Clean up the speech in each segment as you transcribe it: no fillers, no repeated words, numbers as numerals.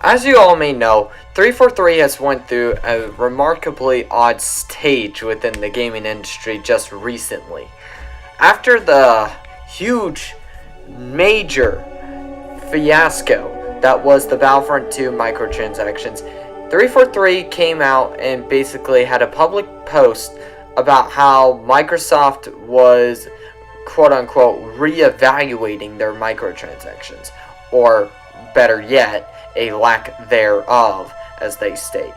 As you all may know, 343 has went through a remarkably odd stage within the gaming industry just recently. After the huge, major fiasco that was the Battlefront 2 microtransactions, 343 came out and basically had a public post about how Microsoft was quote-unquote reevaluating their microtransactions, or better yet, a lack thereof, as they state.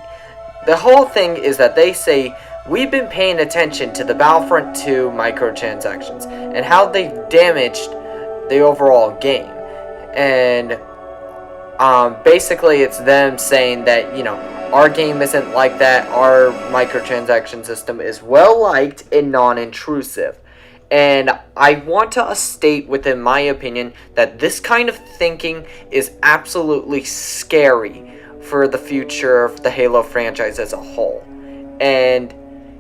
The whole thing is that they say, we've been paying attention to the Battlefront 2 microtransactions and how they've damaged the overall game. And basically it's them saying that, our game isn't like that, our microtransaction system is well liked and non-intrusive. And I want to state within my opinion that this kind of thinking is absolutely scary for the future of the Halo franchise as a whole. And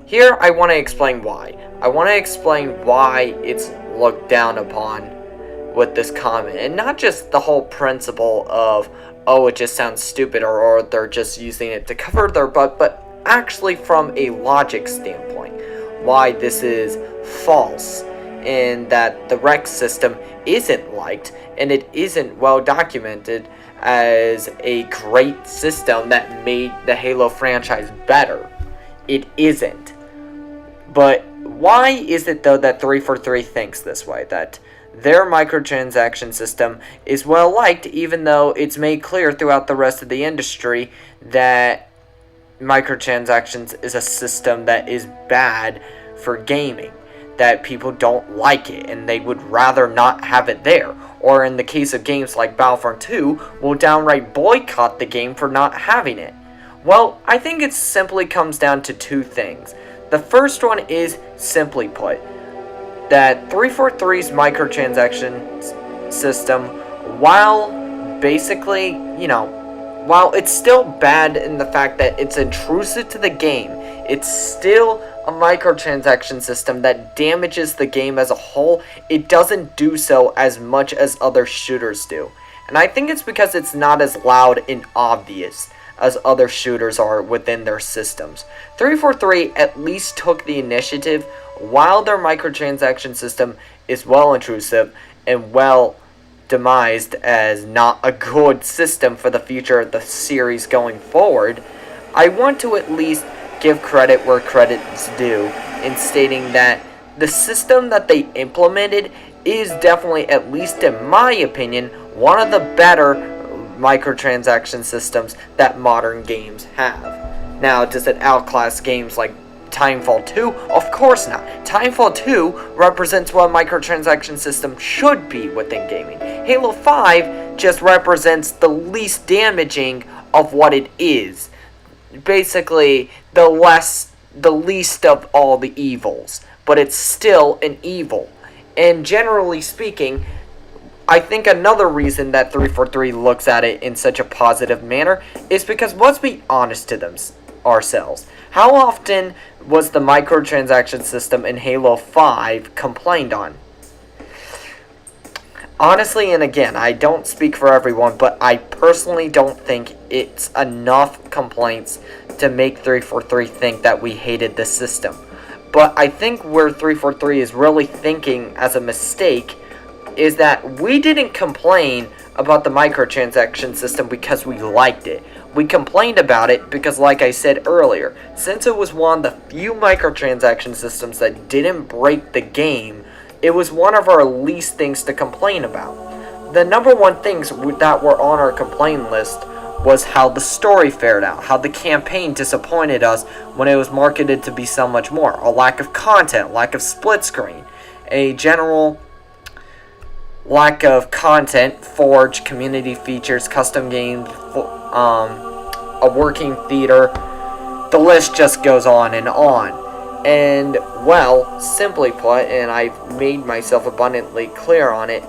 here I want to explain why. I want to explain why it's looked down upon with this comment. And not just the whole principle of, oh, it just sounds stupid, or they're just using it to cover their butt, but actually from a logic standpoint, why this is false, and that the Rex system isn't liked and it isn't well documented as a great system that made the Halo franchise better. It isn't. But why is it though that 343 thinks this way, that their microtransaction system is well liked, even though it's made clear throughout the rest of the industry that microtransactions is a system that is bad for gaming, that people don't like it and they would rather not have it there, or in the case of games like Battlefront 2, will downright boycott the game for not having it? Well, I think it simply comes down to two things. The first one is, simply put, that 343's microtransaction system, while basically, while it's still bad in the fact that it's intrusive to the game, it's still a microtransaction system that damages the game as a whole. It doesn't do so as much as other shooters do. And I think it's because it's not as loud and obvious as other shooters are within their systems. 343 at least took the initiative, while their microtransaction system is well intrusive and well demised as not a good system for the future of the series going forward. I want to at least give credit where credit's due in stating that the system that they implemented is definitely, at least in my opinion, one of the better microtransaction systems that modern games have. Now, does it outclass games like Timefall 2? Of course not. Timefall 2 represents what a microtransaction system should be within gaming. Halo 5 just represents the least damaging of what it is. Basically, the least of all the evils, but it's still an evil. And generally speaking, I think another reason that 343 looks at it in such a positive manner is because, let's be honest to ourselves, how often was the microtransaction system in Halo 5 complained on? Honestly, and again, I don't speak for everyone, but I personally don't think it's enough complaints to make 343 think that we hated the system. But I think where 343 is really thinking as a mistake is that we didn't complain about the microtransaction system because we liked it. We complained about it because, like I said earlier, since it was one of the few microtransaction systems that didn't break the game, it was one of our least things to complain about. The number one things that were on our complaint list was how the story fared out, how the campaign disappointed us when it was marketed to be so much more, a lack of content, lack of split screen, a general lack of content, forge, community features, custom games, a working theater. The list just goes on and on. And, well, simply put, and I've made myself abundantly clear on it,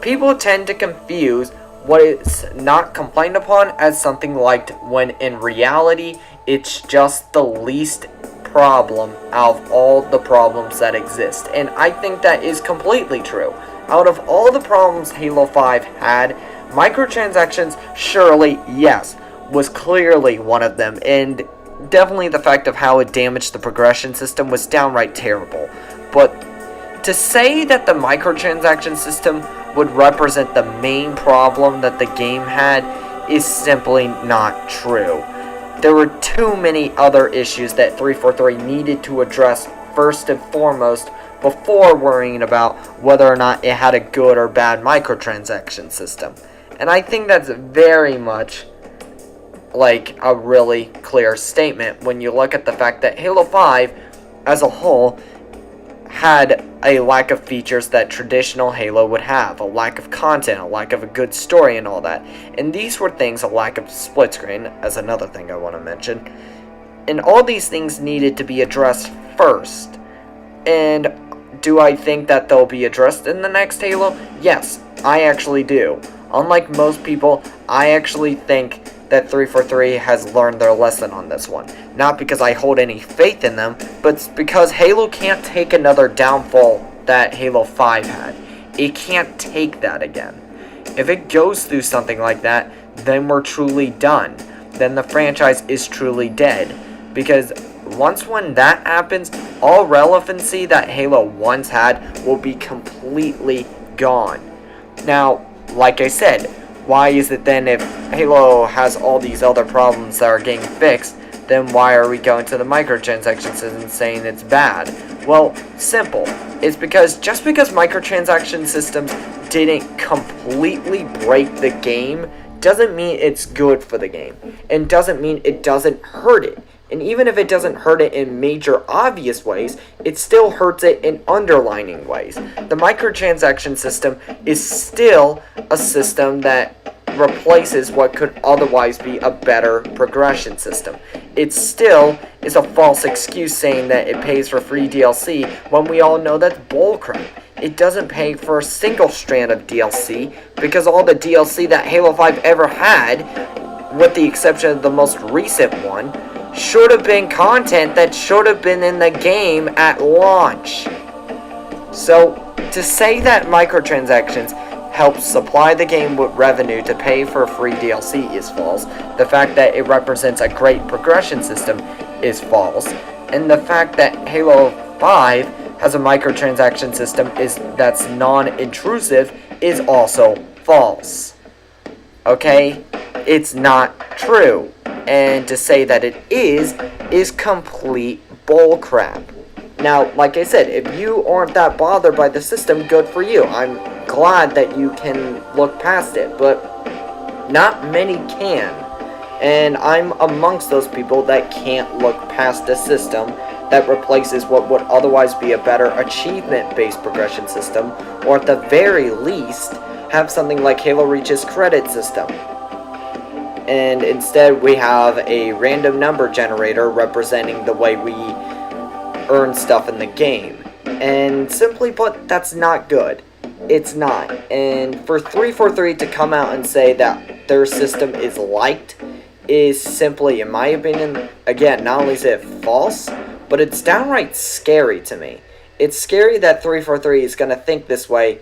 people tend to confuse what is not complained upon as something liked, when in reality, it's just the least problem out of all the problems that exist. And I think that is completely true. Out of all the problems Halo 5 had, Microtransactions, surely, yes, was clearly one of them, and definitely the fact of how it damaged the progression system was downright terrible. But to say that the microtransaction system would represent the main problem that the game had is simply not true. There were too many other issues that 343 needed to address first and foremost before worrying about whether or not it had a good or bad microtransaction system. And I think that's very much like a really clear statement when you look at the fact that Halo 5 as a whole had a lack of features that traditional Halo would have, a lack of content, a lack of a good story and all that. And these were things, a lack of split screen, as another thing I want to mention. And all these things needed to be addressed first. And do I think that they'll be addressed in the next Halo? Yes, I actually do. Unlike most people, I actually think that 343 has learned their lesson on this one. Not because I hold any faith in them, but because Halo can't take another downfall that Halo 5 had. It can't take that again. If it goes through something like that, then we're truly done. Then the franchise is truly dead. Because when that happens, all relevancy that Halo once had will be completely gone. Now, like I said, why is it then, if Halo has all these other problems that are getting fixed, then why are we going to the microtransactions and saying it's bad? Well, simple. It's because just because microtransaction systems didn't completely break the game doesn't mean it's good for the game, and doesn't mean it doesn't hurt it. And even if it doesn't hurt it in major obvious ways, it still hurts it in underlining ways. The microtransaction system is still a system that replaces what could otherwise be a better progression system. It still is a false excuse saying that it pays for free DLC when we all know that's bullcrap. It doesn't pay for a single strand of DLC because all the DLC that Halo 5 ever had, with the exception of the most recent one, should have been content that should have been in the game at launch. So, to say that microtransactions help supply the game with revenue to pay for free DLC is false. The fact that it represents a great progression system is false. And the fact that Halo 5 has a microtransaction system that's non-intrusive is also false. Okay? It's not true. And to say that it is complete bullcrap. Now, like I said, if you aren't that bothered by the system, good for you. I'm glad that you can look past it, but not many can. And I'm amongst those people that can't look past a system that replaces what would otherwise be a better achievement-based progression system, or at the very least, have something like Halo Reach's credit system. And instead we have a random number generator representing the way we earn stuff in the game. And simply put, that's not good. It's not. And for 343 to come out and say that their system is liked is simply, in my opinion, again, not only is it false, but it's downright scary to me. It's scary that 343 is going to think this way,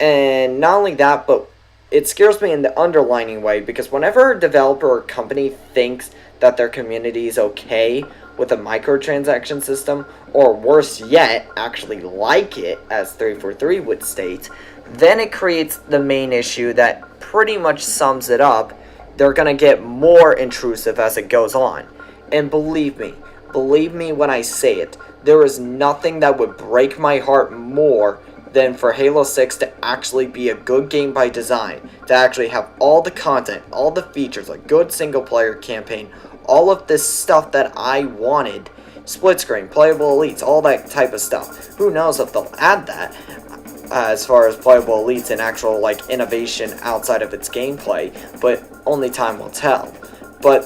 and not only that, but it scares me in the underlining way, because whenever a developer or company thinks that their community is okay with a microtransaction system, or worse yet, actually like it, as 343 would state, then it creates the main issue that pretty much sums it up. They're going to get more intrusive as it goes on. And believe me when I say it, there is nothing that would break my heart more than for Halo 6 to actually be a good game by design, to actually have all the content, all the features, a good single player campaign, all of this stuff that I wanted, split screen, playable elites, all that type of stuff. Who knows if they'll add that as far as playable elites and actual like innovation outside of its gameplay, but only time will tell. But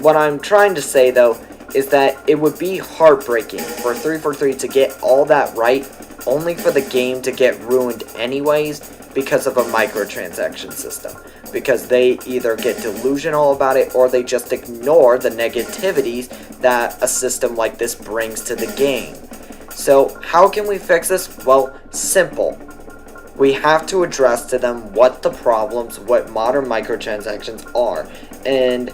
what I'm trying to say though is that it would be heartbreaking for 343 to get all that right, only for the game to get ruined anyways because of a microtransaction system. Because they either get delusional about it, or they just ignore the negativities that a system like this brings to the game. So how can we fix this? Well, simple. We have to address to them what the problems, what modern microtransactions are. And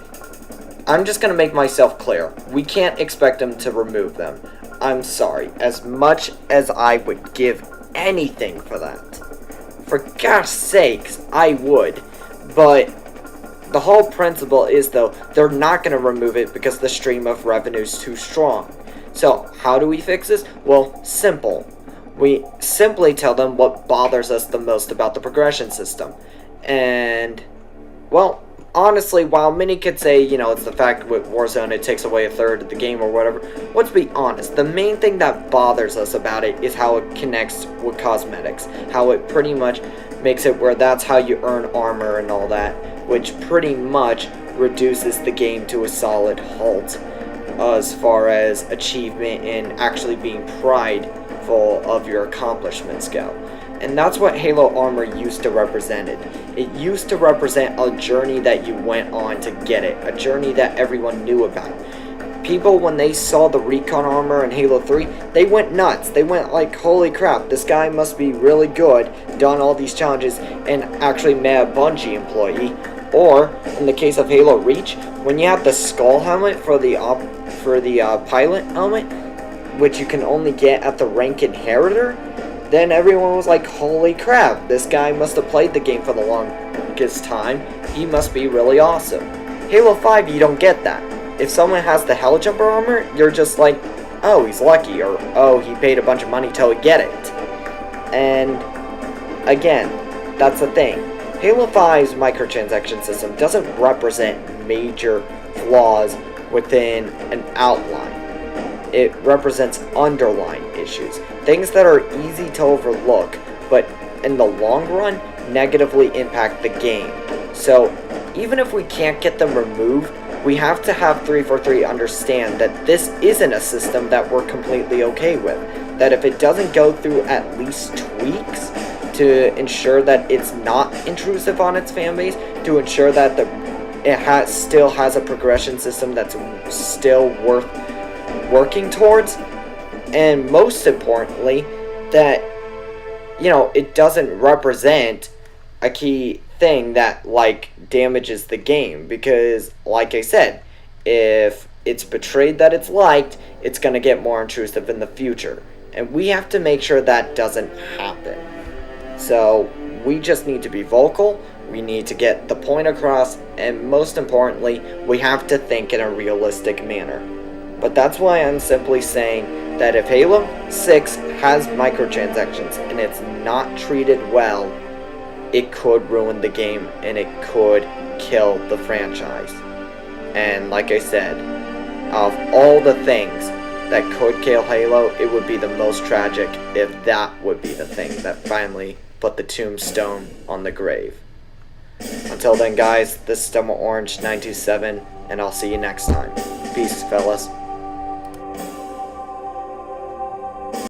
I'm just going to make myself clear. We can't expect them to remove them. I'm sorry. As much as I would give anything for that. For gosh sakes, I would. But the whole principle is, though, they're not going to remove it because the stream of revenue is too strong. So, how do we fix this? Well, simple. We simply tell them what bothers us the most about the progression system. And, well, honestly, while many could say, it's the fact with Warzone it takes away a third of the game or whatever, let's be honest. The main thing that bothers us about it is how it connects with cosmetics. How it pretty much makes it where that's how you earn armor and all that, which pretty much reduces the game to a solid halt as far as achievement and actually being prideful of your accomplishments go. And that's what Halo Armor used to represent. It used to represent a journey that you went on to get it, a journey that everyone knew about. People, when they saw the recon armor in Halo 3, they went nuts. They went like, holy crap, this guy must be really good, done all these challenges, and actually met a Bungie employee. Or, in the case of Halo Reach, when you have the skull helmet for the pilot helmet, which you can only get at the rank inheritor, then everyone was like, holy crap, this guy must have played the game for the longest time. He must be really awesome. Halo 5, you don't get that. If someone has the Helljumper armor, you're just like, oh, he's lucky, or oh, he paid a bunch of money to get it. And, again, that's the thing. Halo 5's microtransaction system doesn't represent major flaws within an outline. It represents underlying issues, things that are easy to overlook, but in the long run, negatively impact the game. So, even if we can't get them removed, we have to have 343 understand that this isn't a system that we're completely okay with. That if it doesn't go through at least tweaks to ensure that it's not intrusive on its fanbase, to ensure that it still has a progression system that's still worth working towards, and most importantly, that, it doesn't represent a key thing that, damages the game, because, like I said, if it's betrayed that it's liked, it's going to get more intrusive in the future, and we have to make sure that doesn't happen. So, we just need to be vocal, we need to get the point across, and most importantly, we have to think in a realistic manner. But that's why I'm simply saying that if Halo 6 has microtransactions and it's not treated well, it could ruin the game and it could kill the franchise. And like I said, of all the things that could kill Halo, it would be the most tragic if that would be the thing that finally put the tombstone on the grave. Until then, guys, this is Stumble Orange 927, and I'll see you next time. Peace, fellas.